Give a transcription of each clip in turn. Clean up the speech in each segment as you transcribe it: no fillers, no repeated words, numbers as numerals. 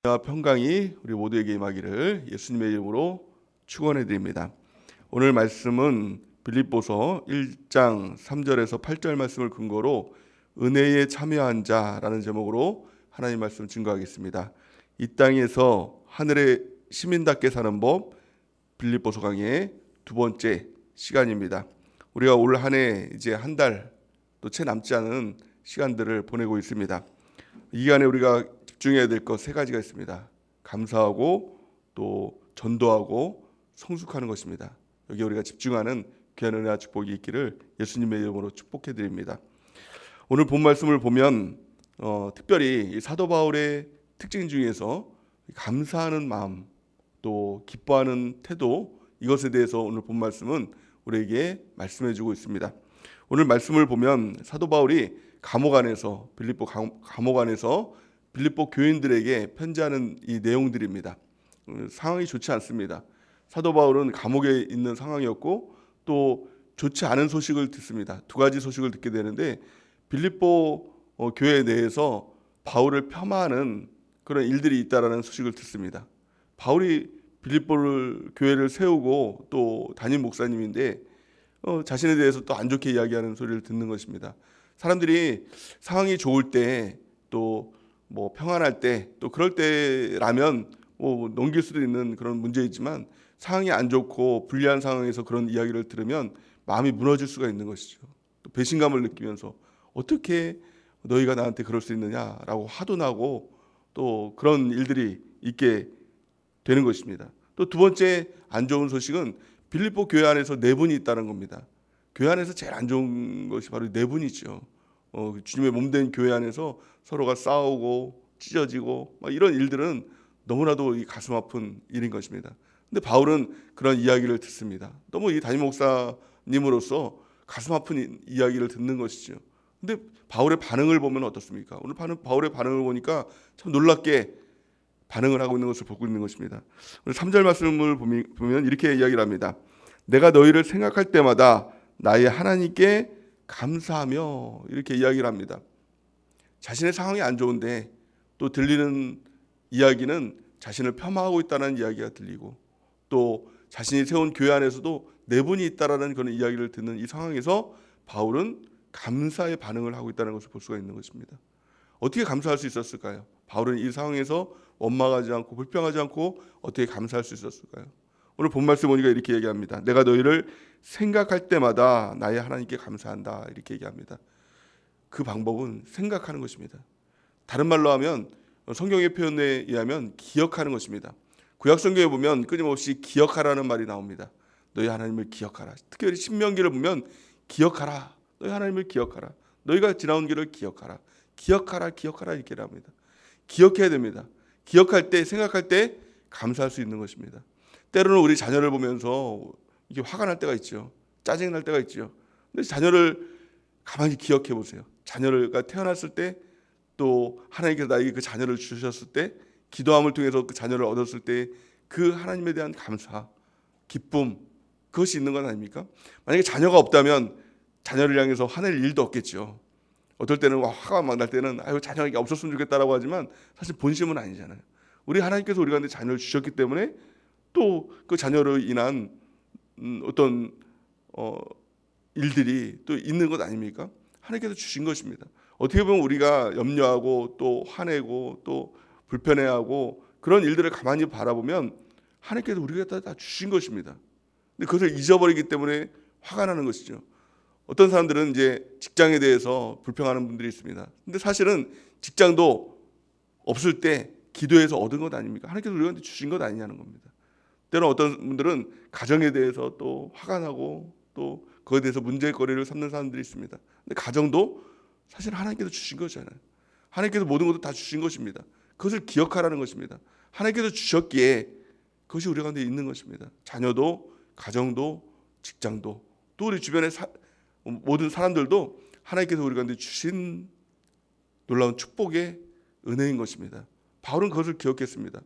평강이 우리 모두에게 임하기를 예수님의 이름으로 축원해 드립니다. 오늘 말씀은 빌립보서 1장 3절에서 8절 말씀을 근거로 은혜에 참여한 자라는 제목으로 하나님 말씀 증거하겠습니다. 이 땅에서 하늘의 시민답게 사는 법, 빌립보서 강의 두 번째 시간입니다. 우리가 올 한 해 이제 한 달 또 채 남지 않은 시간들을 보내고 있습니다. 이 기간에 우리가 집중해야 될 것 세 가지가 있습니다. 감사하고 또 전도하고 성숙하는 것입니다. 여기 우리가 집중하는 귀한 은혜와 축복이 있기를 예수님의 이름으로 축복해 드립니다. 오늘 본 말씀을 보면 특별히 이 사도 바울의 특징 중에서 감사하는 마음 또 기뻐하는 태도, 이것에 대해서 오늘 본 말씀은 우리에게 말씀해 주고 있습니다. 오늘 말씀을 보면 사도 바울이 감옥 안에서 빌립보 감옥 안에서 빌립보 교인들에게 편지하는 이 내용들입니다. 상황이 좋지 않습니다. 사도 바울은 감옥에 있는 상황이었고 또 좋지 않은 소식을 듣습니다. 두 가지 소식을 듣게 되는데 빌립보 교회 내에서 바울을 폄하하는 그런 일들이 있다라는 소식을 듣습니다. 바울이 빌립보 교회를 세우고 또 담임 목사님인데 자신에 대해서 또 안 좋게 이야기하는 소리를 듣는 것입니다. 사람들이 상황이 좋을 때 또 뭐 평안할 때 또 그럴 때라면 넘길 수도 있는 그런 문제이지만 상황이 안 좋고 불리한 상황에서 그런 이야기를 들으면 마음이 무너질 수가 있는 것이죠. 또 배신감을 느끼면서 어떻게 너희가 나한테 그럴 수 있느냐라고 화도 나고 또 그런 일들이 있게 되는 것입니다. 또 두 번째 안 좋은 소식은 빌립보 교회 안에서 내분이 있다는 겁니다. 교회 안에서 제일 안 좋은 것이 바로 내분이죠. 주님의 몸된 교회 안에서 서로가 싸우고 찢어지고 이런 일들은 너무나도 이 가슴 아픈 일인 것입니다. 근데 바울은 그런 이야기를 듣습니다. 너무 이 담임 목사님으로서 가슴 아픈 이야기를 듣는 것이죠. 근데 바울의 반응을 보면 어떻습니까? 오늘 바울의 반응을 보니까 참 놀랍게 반응을 하고 있는 것을 보고 있는 것입니다. 오늘 3절 말씀을 보면 이렇게 이야기를 합니다. 내가 너희를 생각할 때마다 나의 하나님께 감사하며, 이렇게 이야기를 합니다. 자신의 상황이 안 좋은데 또 들리는 이야기는 자신을 폄하하고 있다는 이야기가 들리고 또 자신이 세운 교회 안에서도 내분이 있다라는 그런 이야기를 듣는 이 상황에서 바울은 감사의 반응을 하고 있다는 것을 볼 수가 있는 것입니다. 어떻게 감사할 수 있었을까요? 바울은 이 상황에서 원망하지 않고 불평하지 않고 어떻게 감사할 수 있었을까요? 오늘 본 말씀 보니까 이렇게 얘기합니다. 내가 너희를 생각할 때마다 나의 하나님께 감사한다, 이렇게 얘기합니다. 그 방법은 생각하는 것입니다. 다른 말로 하면 성경의 표현에 의하면 기억하는 것입니다. 구약 성경에 보면 끊임없이 기억하라는 말이 나옵니다. 너희 하나님을 기억하라. 특별히 신명기를 보면 기억하라. 너희 하나님을 기억하라. 너희가 지나온 길을 기억하라. 기억하라, 기억하라, 이렇게 합니다. 기억해야 됩니다. 기억할 때, 생각할 때 감사할 수 있는 것입니다. 때로는 우리 자녀를 보면서 이게 화가 날 때가 있죠. 짜증이 날 때가 있죠. 근데 자녀를 가만히 기억해 보세요. 자녀가 태어났을 때 또 하나님께서 나에게 그 자녀를 주셨을 때 기도함을 통해서 그 자녀를 얻었을 때 그 하나님에 대한 감사, 기쁨, 그것이 있는 건 아닙니까? 만약에 자녀가 없다면 자녀를 향해서 화낼 일도 없겠죠. 어떨 때는 화가 막 날 때는 자녀가 없었으면 좋겠다라고 하지만 사실 본심은 아니잖아요. 우리 하나님께서 우리 가운데 자녀를 주셨기 때문에 또 그 자녀로 인한 어떤 일들이 또 있는 것 아닙니까? 하나님께서 주신 것입니다. 어떻게 보면 우리가 염려하고 또 화내고 또 불편해하고 그런 일들을 가만히 바라보면 하나님께서 우리가 다 주신 것입니다. 근데 그것을 잊어버리기 때문에 화가 나는 것이죠. 어떤 사람들은 이제 직장에 대해서 불평하는 분들이 있습니다. 근데 사실은 직장도 없을 때 기도해서 얻은 것 아닙니까? 하나님께서 우리한테 주신 것 아니냐는 겁니다. 때로는 어떤 분들은 가정에 대해서 또 화가 나고 또 그거에 대해서 문제거리를 삼는 사람들이 있습니다. 근데 가정도 사실 하나님께서 주신 거잖아요. 하나님께서 모든 것도 다 주신 것입니다. 그것을 기억하라는 것입니다. 하나님께서 주셨기에 그것이 우리 가운데 있는 것입니다. 자녀도, 가정도, 직장도, 또 우리 주변의 모든 사람들도 하나님께서 우리 가운데 주신 놀라운 축복의 은혜인 것입니다. 바울은 그것을 기억했습니다.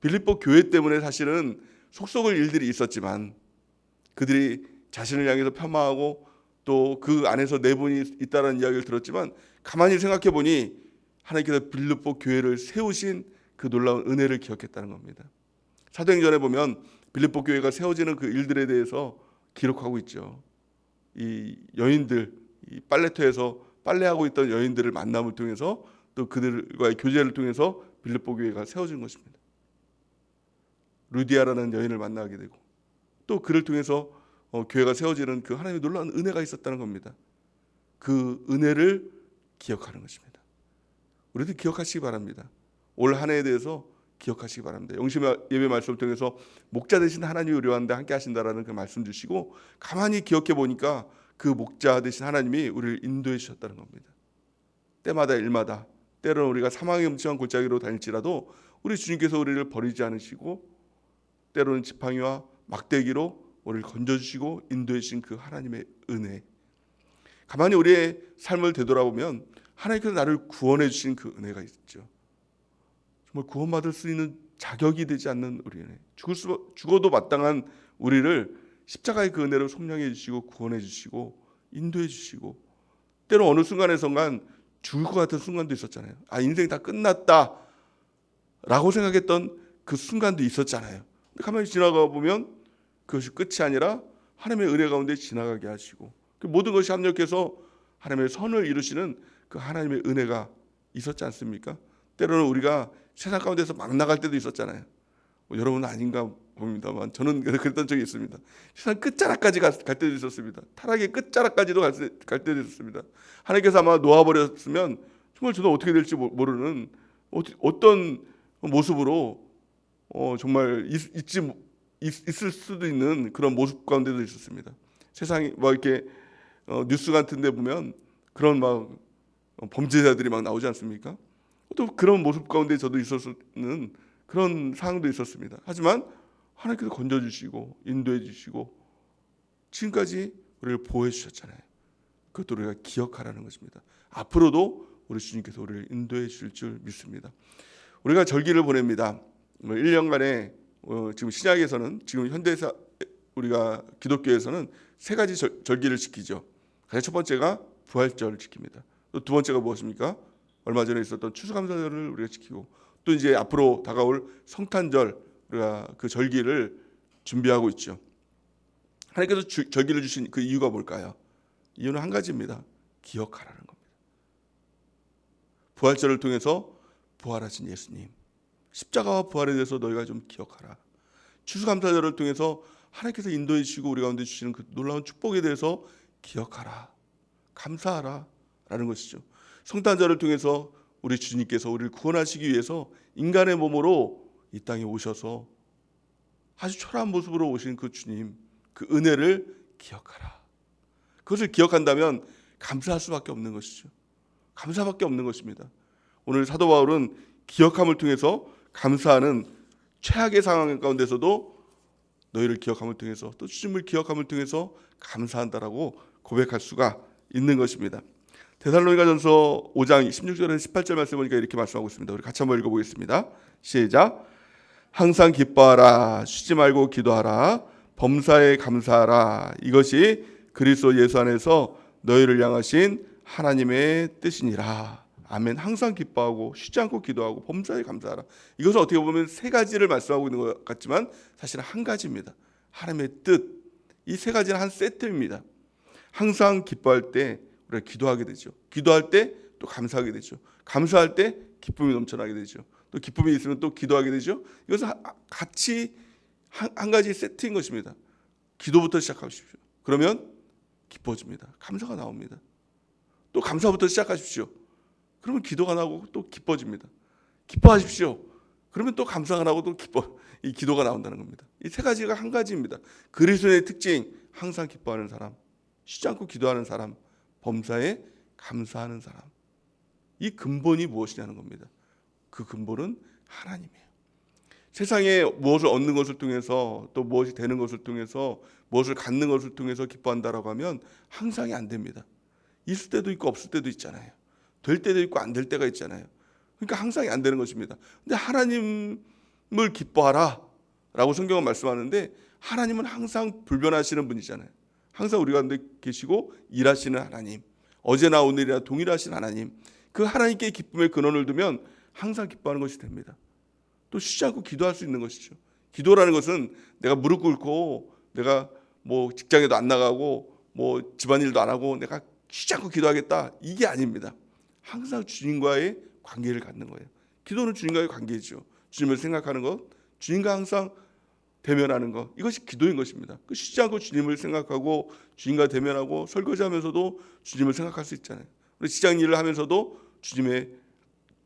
빌립보 교회 때문에 사실은 속썩을 일들이 있었지만 그들이 자신을 향해서 폄하하고 또 그 안에서 내분이 있다는 이야기를 들었지만 가만히 생각해 보니 하나님께서 빌립보 교회를 세우신 그 놀라운 은혜를 기억했다는 겁니다. 사도행전에 보면 빌립보 교회가 세워지는 그 일들에 대해서 기록하고 있죠. 이 여인들, 이 빨래터에서 빨래하고 있던 여인들을 만남을 통해서 또 그들과의 교제를 통해서 빌립보 교회가 세워진 것입니다. 루디아라는 여인을 만나게 되고 또 그를 통해서 교회가 세워지는 그 하나님의 놀라운 은혜가 있었다는 겁니다. 그 은혜를 기억하는 것입니다. 우리도 기억하시기 바랍니다. 올 한 해에 대해서 기억하시기 바랍니다. 영심 예배 말씀을 통해서 목자 되신 하나님이 우리와 함께 하신다라는 그 말씀 주시고 가만히 기억해 보니까 그 목자 되신 하나님이 우리를 인도해 주셨다는 겁니다. 때마다 일마다 때로는 우리가 사망의 음침한 골짜기로 다닐지라도 우리 주님께서 우리를 버리지 않으시고 때로는 지팡이와 막대기로 우리를 건져주시고 인도해 주신 그 하나님의 은혜, 가만히 우리의 삶을 되돌아보면 하나님께서 나를 구원해 주신 그 은혜가 있죠. 정말 구원받을 수 있는 자격이 되지 않는 우리는 죽어도 마땅한 우리를 십자가의 그 은혜로 속량해 주시고 구원해 주시고 인도해 주시고 때로 어느 순간에선간 죽을 것 같은 순간도 있었잖아요. 아, 인생 다 끝났다 라고 생각했던 그 순간도 있었잖아요. 근데 가만히 지나가 보면 그것이 끝이 아니라 하나님의 은혜 가운데 지나가게 하시고 그 모든 것이 합력해서 하나님의 선을 이루시는 그 하나님의 은혜가 있었지 않습니까? 때로는 우리가 세상 가운데서 막 나갈 때도 있었잖아요. 여러분은 아닌가 봅니다만 저는 그랬던 적이 있습니다. 세상 끝자락까지 갈 때도 있었습니다. 타락의 끝자락까지도 갈 때도 있었습니다. 하나님께서 아마 놓아버렸으면 정말 저도 어떻게 될지 모르는 어떤 모습으로 정말 있을 수도 있는 그런 모습 가운데도 있었습니다. 세상이 막 이렇게 뉴스 같은 데 보면 그런 막 범죄자들이 막 나오지 않습니까? 또 그런 모습 가운데 저도 있었는 그런 상황도 있었습니다. 하지만 하나님께서 건져주시고 인도해 주시고 지금까지 우리를 보호해 주셨잖아요. 그것도 우리가 기억하라는 것입니다. 앞으로도 우리 주님께서 우리를 인도해 주실 줄 믿습니다. 우리가 절기를 보냅니다. 1년간에 지금 신약에서는 지금 현대사 우리가 기독교에서는 세 가지 절기를 지키죠. 가장 첫 번째가 부활절을 지킵니다. 또 두 번째가 무엇입니까? 얼마 전에 있었던 추수감사절을 우리가 지키고 또 이제 앞으로 다가올 성탄절 우리가 그 절기를 준비하고 있죠. 하나님께서 절기를 주신 그 이유가 뭘까요? 이유는 한 가지입니다. 기억하라는 겁니다. 부활절을 통해서 부활하신 예수님, 십자가와 부활에 대해서 너희가 좀 기억하라. 추수감사절을 통해서 하나님께서 인도해 주시고 우리 가운데 주시는 그 놀라운 축복에 대해서 기억하라, 감사하라 라는 것이죠. 성탄절을 통해서 우리 주님께서 우리를 구원하시기 위해서 인간의 몸으로 이 땅에 오셔서 아주 초라한 모습으로 오신 그 주님, 그 은혜를 기억하라. 그것을 기억한다면 감사할 수밖에 없는 것이죠. 감사밖에 없는 것입니다. 오늘 사도 바울은 기억함을 통해서 감사하는 최악의 상황 가운데서도 너희를 기억함을 통해서 또 주님을 기억함을 통해서 감사한다라고 고백할 수가 있는 것입니다. 데살로니가전서 5장 16절에서 18절 말씀 보니까 이렇게 말씀하고 있습니다. 우리 같이 한번 읽어보겠습니다. 시작. 항상 기뻐하라, 쉬지 말고 기도하라, 범사에 감사하라. 이것이 그리스도 예수 안에서 너희를 향하신 하나님의 뜻이니라. 아멘. 항상 기뻐하고 쉬지 않고 기도하고 범사에 감사하라. 이것은 어떻게 보면 세 가지를 말씀하고 있는 것 같지만 사실은 한 가지입니다. 하나님의 뜻. 이 세 가지는 한 세트입니다. 항상 기뻐할 때 우리가 기도하게 되죠. 기도할 때 또 감사하게 되죠. 감사할 때 기쁨이 넘쳐나게 되죠. 또 기쁨이 있으면 또 기도하게 되죠. 이것은 같이 한 가지 세트인 것입니다. 기도부터 시작하십시오. 그러면 기뻐집니다. 감사가 나옵니다. 또 감사부터 시작하십시오. 그러면 기도가 나오고 또 기뻐집니다. 기뻐하십시오. 그러면 또 감사가 나오고 또 이 기도가 나온다는 겁니다. 이 세 가지가 한 가지입니다. 그리스도의 특징, 항상 기뻐하는 사람, 쉬지 않고 기도하는 사람, 범사에 감사하는 사람. 이 근본이 무엇이냐는 겁니다. 그 근본은 하나님이에요. 세상에 무엇을 얻는 것을 통해서 또 무엇이 되는 것을 통해서 무엇을 갖는 것을 통해서 기뻐한다라고 하면 항상이 안 됩니다. 있을 때도 있고 없을 때도 있잖아요. 될 때도 있고 안 될 때가 있잖아요. 그러니까 항상이 안 되는 것입니다. 근데 하나님을 기뻐하라 라고 성경은 말씀하는데 하나님은 항상 불변하시는 분이잖아요. 항상 우리 가운데 계시고 일하시는 하나님, 어제나 오늘이나 동일하신 하나님, 그 하나님께 기쁨의 근원을 두면 항상 기뻐하는 것이 됩니다. 또 쉬지 않고 기도할 수 있는 것이죠. 기도라는 것은 내가 무릎 꿇고 내가 뭐 직장에도 안 나가고 뭐 집안일도 안 하고 내가 쉬지 않고 기도하겠다, 이게 아닙니다. 항상 주님과의 관계를 갖는 거예요. 기도는 주님과의 관계죠. 주님을 생각하는 것, 주님과 항상 대면하는 것, 이것이 기도인 것입니다. 쉬지 않고 주님을 생각하고 주님과 대면하고 설거지하면서도 주님을 생각할 수 있잖아요. 우리 직장 일을 하면서도 주님의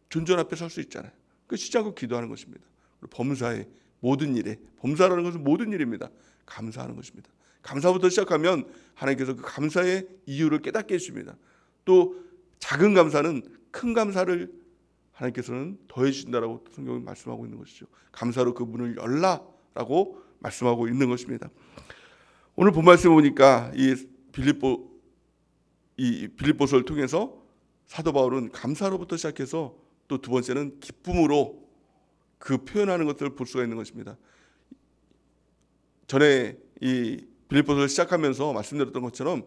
존전 앞에 설 수 있잖아요. 쉬지 않고 기도하는 것입니다. 범사의 모든 일에, 범사라는 것은 모든 일입니다. 감사하는 것입니다. 감사부터 시작하면 하나님께서 그 감사의 이유를 깨닫게 해주십니다. 또 작은 감사는 큰 감사를 하나님께서는 더해 주신다라고 성경이 말씀하고 있는 것이죠. 감사로 그 문을 열라라고 말씀하고 있는 것입니다. 오늘 본 말씀 보니까 이 빌립보서를 통해서 사도 바울은 감사로부터 시작해서 또 두 번째는 기쁨으로 그 표현하는 것들을 볼 수가 있는 것입니다. 전에 이 빌립보서를 시작하면서 말씀드렸던 것처럼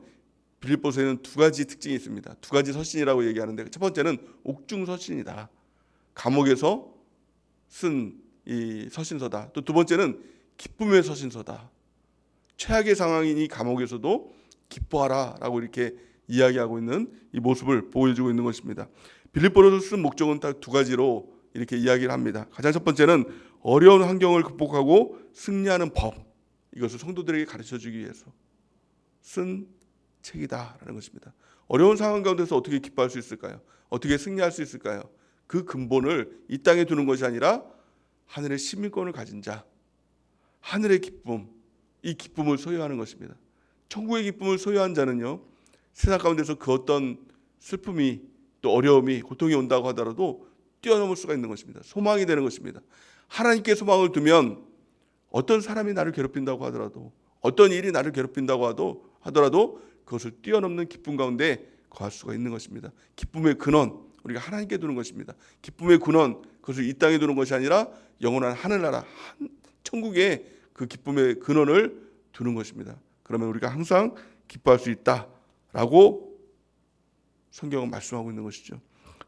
빌립보서에는 두 가지 특징이 있습니다. 두 가지 서신이라고 얘기하는데, 첫 번째는 옥중 서신이다. 감옥에서 쓴 이 서신서다. 또 두 번째는 기쁨의 서신서다. 최악의 상황이니 감옥에서도 기뻐하라라고 이렇게 이야기하고 있는 이 모습을 보여주고 있는 것입니다. 빌립보서를 쓴 목적은 딱 두 가지로 이렇게 이야기를 합니다. 가장 첫 번째는 어려운 환경을 극복하고 승리하는 법, 이것을 성도들에게 가르쳐주기 위해서 쓴 책이다라는 것입니다. 어려운 상황 가운데서 어떻게 기뻐할 수 있을까요? 어떻게 승리할 수 있을까요? 그 근본을 이 땅에 두는 것이 아니라 하늘의 시민권을 가진 자, 하늘의 기쁨, 이 기쁨을 소유하는 것입니다. 천국의 기쁨을 소유한 자는요, 세상 가운데서 그 어떤 슬픔이 또 어려움이 고통이 온다고 하더라도 뛰어넘을 수가 있는 것입니다. 소망이 되는 것입니다. 하나님께 소망을 두면 어떤 사람이 나를 괴롭힌다고 하더라도, 어떤 일이 나를 괴롭힌다고 하더라도 그것을 뛰어넘는 기쁨 가운데 거할 수가 있는 것입니다. 기쁨의 근원, 우리가 하나님께 두는 것입니다. 기쁨의 근원, 그것을 이 땅에 두는 것이 아니라 영원한 하늘나라, 천국의 그 기쁨의 근원을 두는 것입니다. 그러면 우리가 항상 기뻐할 수 있다라고 성경은 말씀하고 있는 것이죠.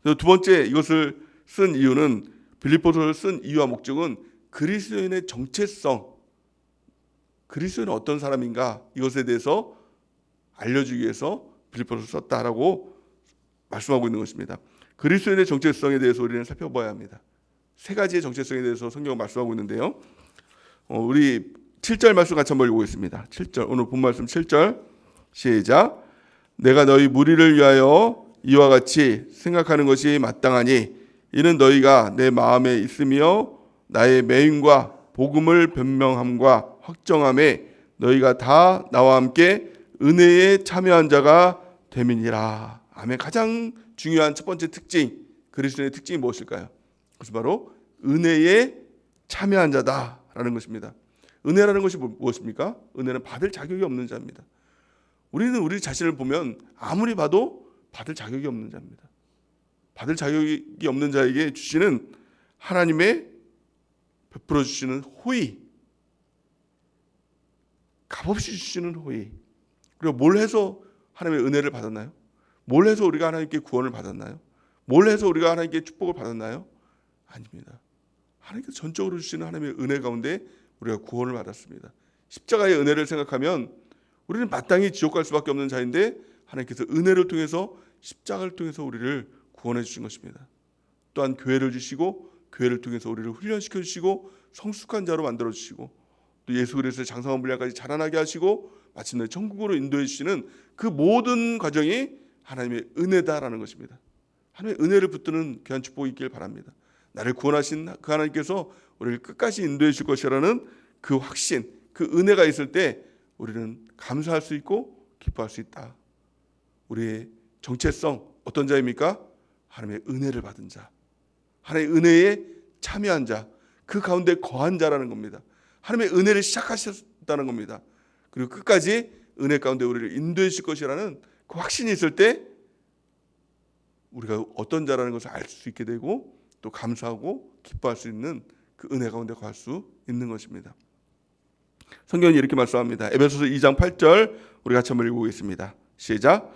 두 번째, 이것을 쓴 이유는, 빌립보서를 쓴 이유와 목적은 그리스도인의 정체성, 그리스도인은 어떤 사람인가, 이것에 대해서 알려주기 위해서 빌립보서를 썼다라고 말씀하고 있는 것입니다. 그리스도인의 정체성에 대해서 우리는 살펴봐야 합니다. 세 가지의 정체성에 대해서 성경은 말씀하고 있는데요. 우리 7절 말씀 같이 한번 읽어보겠습니다. 7절, 오늘 본 말씀 7절 시작. 내가 너희 무리를 위하여 이와 같이 생각하는 것이 마땅하니 이는 너희가 내 마음에 있으며 나의 매임과 복음을 변명함과 확정함에 너희가 다 나와 함께 은혜에 참여한 자가 됨이니라. 아멘. 가장 중요한 첫 번째 특징, 그리스도의 특징이 무엇일까요? 그것이 바로 은혜에 참여한 자다라는 것입니다. 은혜라는 것이 무엇입니까? 은혜는 받을 자격이 없는 자입니다. 우리는 우리 자신을 보면 아무리 봐도 받을 자격이 없는 자입니다. 받을 자격이 없는 자에게 주시는 하나님의 베풀어 주시는 호의, 값없이 주시는 호의. 그리고 뭘 해서 하나님의 은혜를 받았나요? 뭘 해서 우리가 하나님께 구원을 받았나요? 뭘 해서 우리가 하나님께 축복을 받았나요? 아닙니다. 하나님께서 전적으로 주시는 하나님의 은혜 가운데 우리가 구원을 받았습니다. 십자가의 은혜를 생각하면 우리는 마땅히 지옥 갈 수밖에 없는 자인데 하나님께서 은혜를 통해서, 십자가를 통해서 우리를 구원해 주신 것입니다. 또한 교회를 주시고 교회를 통해서 우리를 훈련시켜 주시고 성숙한 자로 만들어 주시고 또 예수 그리스도의 장성한 분량까지 자라나게 하시고 마침내 천국으로 인도해 주시는 그 모든 과정이 하나님의 은혜다라는 것입니다. 하나님의 은혜를 붙드는 귀한 축복이 있길 바랍니다. 나를 구원하신 그 하나님께서 우리를 끝까지 인도해 주실 것이라는 그 확신, 그 은혜가 있을 때 우리는 감사할 수 있고 기뻐할 수 있다. 우리의 정체성 어떤 자입니까? 하나님의 은혜를 받은 자, 하나님의 은혜에 참여한 자, 그 가운데 거한 자라는 겁니다. 하나님의 은혜를 시작하셨다는 겁니다. 그리고 끝까지 은혜 가운데 우리를 인도해 주실 것이라는 그 확신이 있을 때 우리가 어떤 자라는 것을 알 수 있게 되고 또 감사하고 기뻐할 수 있는 그 은혜 가운데 거할 수 있는 것입니다. 성경이 이렇게 말씀합니다. 에베소서 2장 8절 우리 같이 한번 읽어보겠습니다. 시작.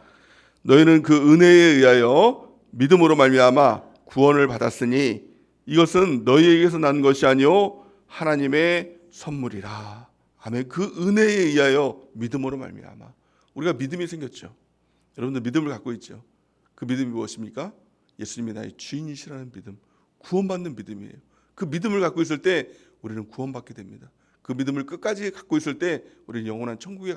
너희는 그 은혜에 의하여 믿음으로 말미암아 구원을 받았으니 이것은 너희에게서 난 것이 아니요 하나님의 선물이라. 아멘. 그 은혜에 의하여 믿음으로 말미암아 우리가 믿음이 생겼죠. 여러분들 믿음을 갖고 있죠. 그 믿음이 무엇입니까? 예수님이 나의 주인이시라는 믿음, 구원받는 믿음이에요. 그 믿음을 갖고 있을 때 우리는 구원받게 됩니다. 그 믿음을 끝까지 갖고 있을 때 우리는 영원한 천국에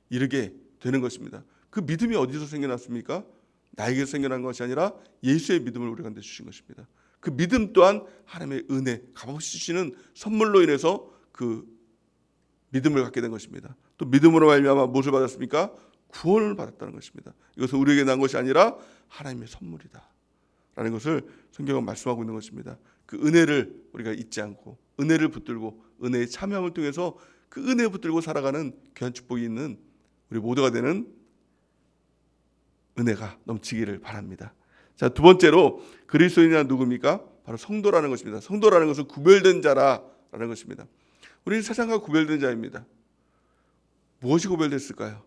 이르게 되는 것입니다. 그 믿음이 어디서 생겨났습니까? 나에게서 생겨난 것이 아니라 예수의 믿음을 우리 가운데 주신 것입니다. 그 믿음 또한 하나님의 은혜, 값없이 주시는 선물로 인해서 그 믿음을 갖게 된 것입니다. 또 믿음으로 말미암아 무엇을 받았습니까? 구원을 받았다는 것입니다. 이것은 우리에게 난 것이 아니라 하나님의 선물이다 라는 것을 성경은 말씀하고 있는 것입니다. 그 은혜를 우리가 잊지 않고 은혜를 붙들고 은혜의 참여함을 통해서 그 은혜 붙들고 살아가는 귀한 축복이 있는 우리 모두가 되는 은혜가 넘치기를 바랍니다. 자, 두 번째로 그리스도인이란 누굽니까? 바로 성도라는 것입니다. 성도라는 것은 구별된 자라는 것입니다. 우리는 세상과 구별된 자입니다. 무엇이 구별됐을까요?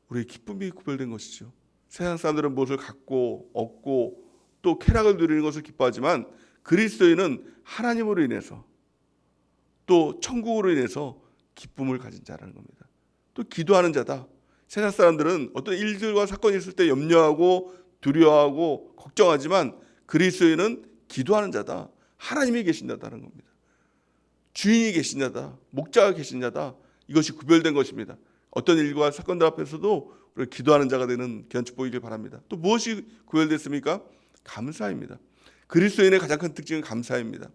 우리의 기쁨이 구별된 것이죠. 세상 사람들은 무엇을 갖고 얻고 또 쾌락을 누리는 것을 기뻐하지만 그리스도인은 하나님으로 인해서 또 천국으로 인해서 기쁨을 가진 자라는 겁니다. 또 기도하는 자다. 세상 사람들은 어떤 일들과 사건이 있을 때 염려하고 두려워하고 걱정하지만 그리스도인은 기도하는 자다. 하나님이 계신 자다는 겁니다. 주인이 계신 자다. 목자가 계신 자다. 이것이 구별된 것입니다. 어떤 일과 사건들 앞에서도 우리가 기도하는 자가 되는 귀한 축복이길 바랍니다. 또 무엇이 구별됐습니까? 감사입니다. 그리스도인의 가장 큰 특징은 감사입니다.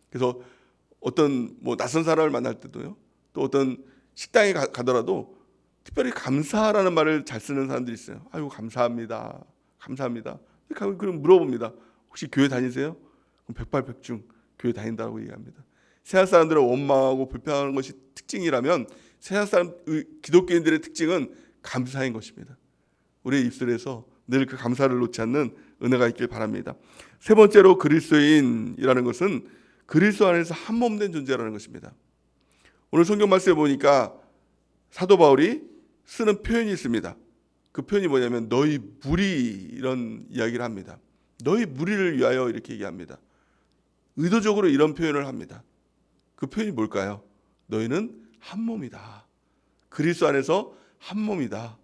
그래서 어떤 낯선 사람을 만날 때도요, 또 어떤 식당에 가더라도 특별히 감사라는 말을 잘 쓰는 사람들이 있어요. 아이고 감사합니다. 감사합니다. 그럼 물어봅니다. 혹시 교회 다니세요? 그럼 백발백중 교회 다닌다고 얘기합니다. 세상 사람들은 원망하고 불평하는 것이 특징이라면 세상 사람 기독교인들의 특징은 감사인 것입니다. 우리의 입술에서 늘 그 감사를 놓지 않는 은혜가 있길 바랍니다. 세 번째로 그리스도인이라는 것은 그리스도 안에서 한 몸 된 존재라는 것입니다. 오늘 성경 말씀에 보니까 사도 바울이 쓰는 표현이 있습니다. 그 표현이 뭐냐면 너희 무리 이런 이야기를 합니다. 너희 무리를 위하여 이렇게 얘기합니다. 의도적으로 이런 표현을 합니다. 그 표현이 뭘까요? 너희는 한 몸이다. 그리스도 안에서 한 몸이다.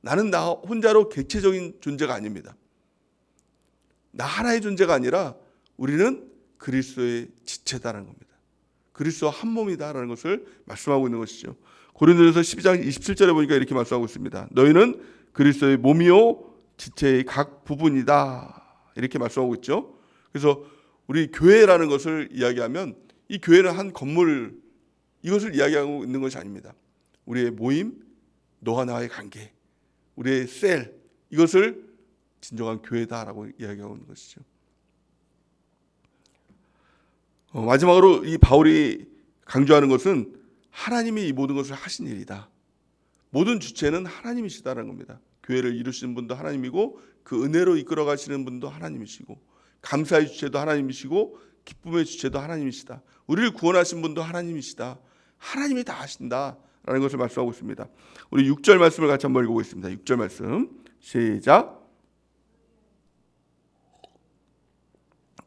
나는 나 혼자로 객체적인 존재가 아닙니다. 나 하나의 존재가 아니라 우리는 그리스도의 지체다라는 겁니다. 그리스도와 한 몸이다라는 것을 말씀하고 있는 것이죠. 고린도전서 12장 27절에 보니까 이렇게 말씀하고 있습니다. 너희는 그리스도의 몸이요 지체의 각 부분이다. 이렇게 말씀하고 있죠. 그래서 우리 교회라는 것을 이야기하면 이 교회는 한 건물 이것을 이야기하고 있는 것이 아닙니다. 우리의 모임, 너와 나와의 관계, 우리의 셀 이것을 진정한 교회다라고 이야기하고 있는 것이죠. 마지막으로 이 바울이 강조하는 것은 하나님이 이 모든 것을 하신 일이다. 모든 주체는 하나님이시다라는 겁니다. 교회를 이루시는 분도 하나님이고 그 은혜로 이끌어 가시는 분도 하나님이시고 감사의 주체도 하나님이시고 기쁨의 주체도 하나님이시다. 우리를 구원하신 분도 하나님이시다. 하나님이 다 하신다라는 것을 말씀하고 있습니다. 우리 6절 말씀을 같이 한번 읽어보겠습니다. 6절 말씀 시작.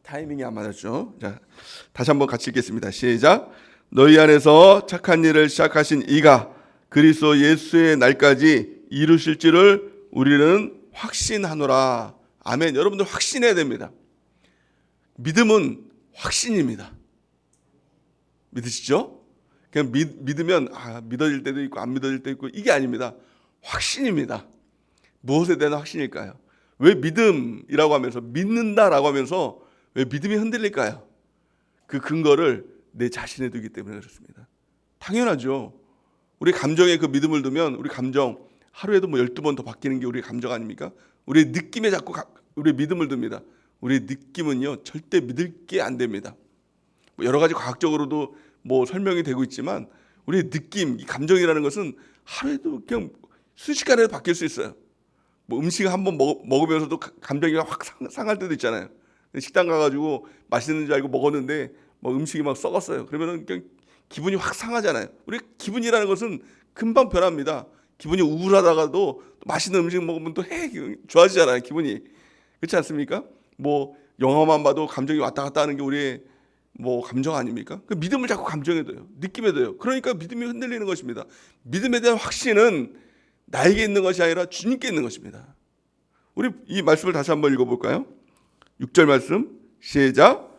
타이밍이 안 맞았죠. 자, 다시 한번 같이 읽겠습니다. 시작. 너희 안에서 착한 일을 시작하신 이가 그리스도 예수의 날까지 이루실 줄을 우리는 확신하노라. 아멘. 여러분들 확신해야 됩니다. 믿음은 확신입니다. 믿으시죠? 그냥 믿으면 믿어질 때도 있고 안 믿어질 때도 있고 이게 아닙니다. 확신입니다. 무엇에 대한 확신일까요? 왜 믿음이라고 하면서 믿는다라고 하면서 왜 믿음이 흔들릴까요? 그 근거를 내 자신에 두기 때문에 그렇습니다. 당연하죠. 우리 감정에 그 믿음을 두면 우리 감정 하루에도 12번 더 바뀌는 게 우리의 감정 아닙니까? 우리의 느낌에 자꾸 우리의 믿음을 둡니다. 우리의 느낌은요 절대 믿을 게 안 됩니다. 여러 가지 과학적으로도 설명이 되고 있지만 우리의 느낌, 이 감정이라는 것은 하루에도 그냥 순식간에 바뀔 수 있어요. 음식 한번 먹으면서도 감정이 확 상할 때도 있잖아요. 식당 가가지고 맛있는 줄 알고 먹었는데 음식이 막 썩었어요. 그러면은 그냥 기분이 확 상하잖아요. 우리 기분이라는 것은 금방 변합니다. 기분이 우울하다가도 맛있는 음식 먹으면 또 좋아지잖아요. 기분이 그렇지 않습니까? 영화만 봐도 감정이 왔다 갔다 하는 게 우리의 감정 아닙니까? 그 믿음을 자꾸 감정에 둬요. 느낌에 둬요. 그러니까 믿음이 흔들리는 것입니다. 믿음에 대한 확신은 나에게 있는 것이 아니라 주님께 있는 것입니다. 우리 이 말씀을 다시 한번 읽어볼까요? 6절 말씀 시작.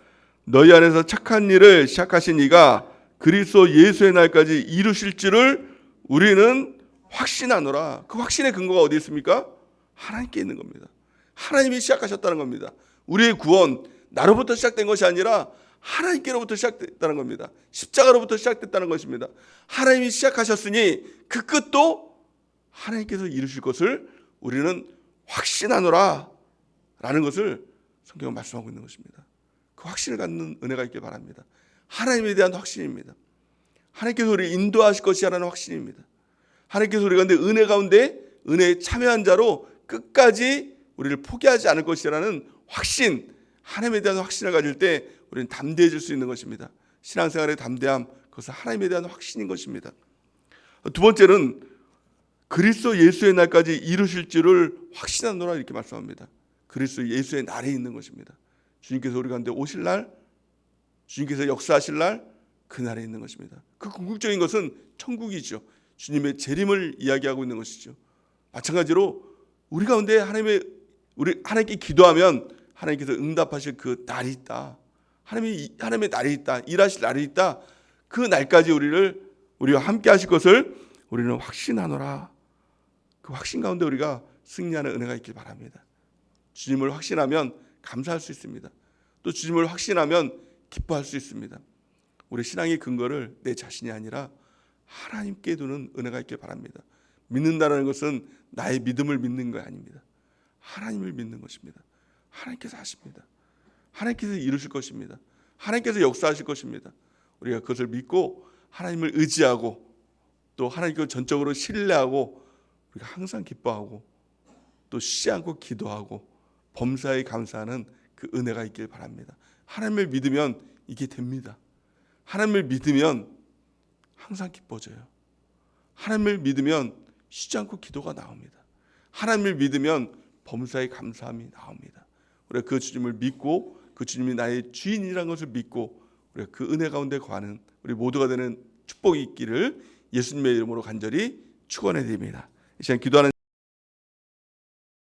너희 안에서 착한 일을 시작하신 이가 그리스도 예수의 날까지 이루실 줄을 우리는 확신하노라. 그 확신의 근거가 어디 있습니까? 하나님께 있는 겁니다. 하나님이 시작하셨다는 겁니다. 우리의 구원 나로부터 시작된 것이 아니라 하나님께로부터 시작됐다는 겁니다. 십자가로부터 시작됐다는 것입니다. 하나님이 시작하셨으니 그 끝도 하나님께서 이루실 것을 우리는 확신하노라 라는 것을 성경은 말씀하고 있는 것입니다. 그 확신을 갖는 은혜가 있길 바랍니다. 하나님에 대한 확신입니다. 하나님께서 우리를 인도하실 것이라는 확신입니다. 하나님께서 우리 가운데 은혜 가운데 은혜에 참여한 자로 끝까지 우리를 포기하지 않을 것이라는 확신, 하나님에 대한 확신을 가질 때 우리는 담대해질 수 있는 것입니다. 신앙생활의 담대함, 그것은 하나님에 대한 확신인 것입니다. 두 번째는 그리스도 예수의 날까지 이루실 줄을 확신하노라 이렇게 말씀합니다. 그리스도 예수의 날에 있는 것입니다. 주님께서 우리 가운데 오실 날, 주님께서 역사하실 날, 그 날에 있는 것입니다. 그 궁극적인 것은 천국이죠. 주님의 재림을 이야기하고 있는 것이죠. 마찬가지로 우리 가운데 하나님께 기도하면 하나님께서 응답하실 그 날이 있다. 하나님의 날이 있다. 일하실 날이 있다. 그 날까지 우리와 함께 하실 것을 우리는 확신하노라. 그 확신 가운데 우리가 승리하는 은혜가 있길 바랍니다. 주님을 확신하면 감사할 수 있습니다. 또 주님을 확신하면 기뻐할 수 있습니다. 우리 신앙의 근거를 내 자신이 아니라 하나님께 두는 은혜가 있길 바랍니다. 믿는다는 것은 나의 믿음을 믿는 거 아닙니다. 하나님을 믿는 것입니다. 하나님께서 하십니다. 하나님께서 이루실 것입니다. 하나님께서 역사하실 것입니다. 우리가 그것을 믿고 하나님을 의지하고 또 하나님께 전적으로 신뢰하고 우리가 항상 기뻐하고 또 쉬지 않고 기도하고 범사에 감사하는 그 은혜가 있길 바랍니다. 하나님을 믿으면 이게 됩니다. 하나님을 믿으면 항상 기뻐져요. 하나님을 믿으면 쉬지 않고 기도가 나옵니다. 하나님을 믿으면 범사에 감사함이 나옵니다. 우리가 그 주님을 믿고 그 주님이 나의 주인이라는 것을 믿고 우리가 그 은혜 가운데 거하는 우리 모두가 되는 축복이 있기를 예수님의 이름으로 간절히 축원해 드립니다. 이 시간 기도하는